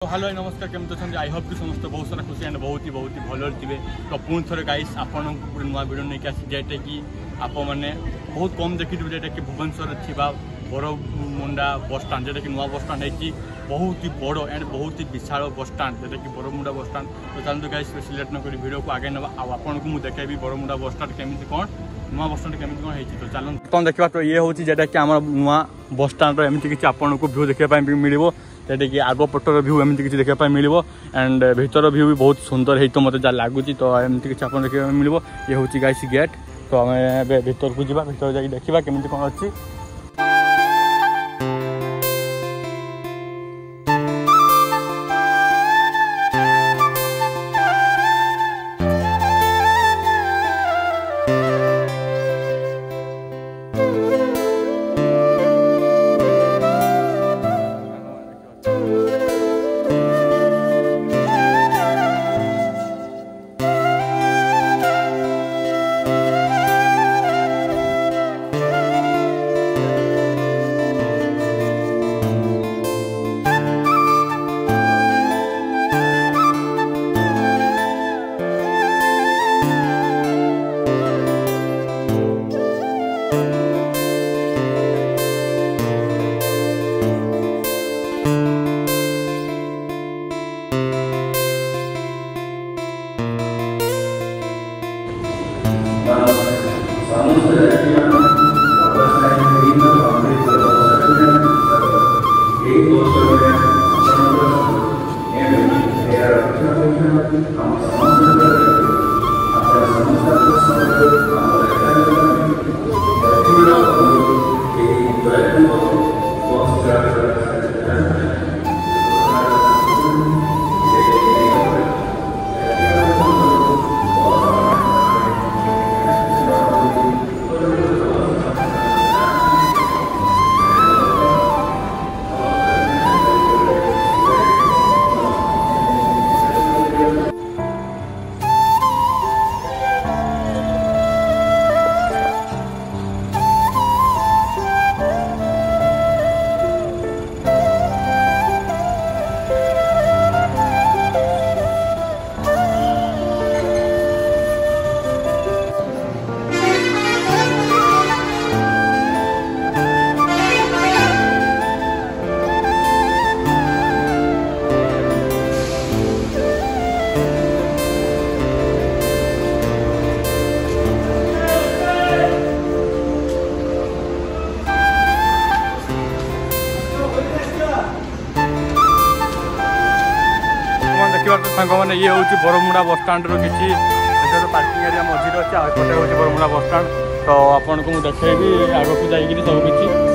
तो हेलो नमस्कार केमती अच्छा आई होप कि समस्त बहुत सारा खुशी एंड बहुत ही भल थे। तो पुणी थे गाइस आपन नुआ भिड नहीं आसी जेटा कि आप मैंने बहुत कम देखी जेटा कि भुवनेश्वर थी बरमुंडा बस स्टाण जेटा कि नुआ बस स्टाण है बहुत ही बड़ एंड बहुत ही विशाल बस स्टाण जेटा कि बरमुंडा बस स्टाण। तो चलते गाइस सिलेक्ट नक भिडियो को आगे ना आपको मुझे देखेबी बरमुंडा बस स्टाण केमी कौन नुआ बस स्टाण केमी कौन है। तो चलो तुम देखा तो ये हूँ जेटा कि आम नुआ बस स्टाण एमती किसी आपको भ्यू देखा मिल जेटा कि आग पटर भ्यू एमती किसी देखा मिल एंड भीतर भ्यू भी बहुत सुंदर है तो मतलब जहाँ लगुच तो एमती किसी आपको देखा मिल। ये हूँ गाइस गेट तो आम भीतर को जा भीतर जाकि देखा केमी कौन अच्छी। मैंने ये हूँ बरमुंडा बस स्टाण किसी पार्किंग एरिया मझे अच्छे आगे हूँ बरमुंडा बस स्टाण। तो आपको मुझे देखेबी आगे को सब किसी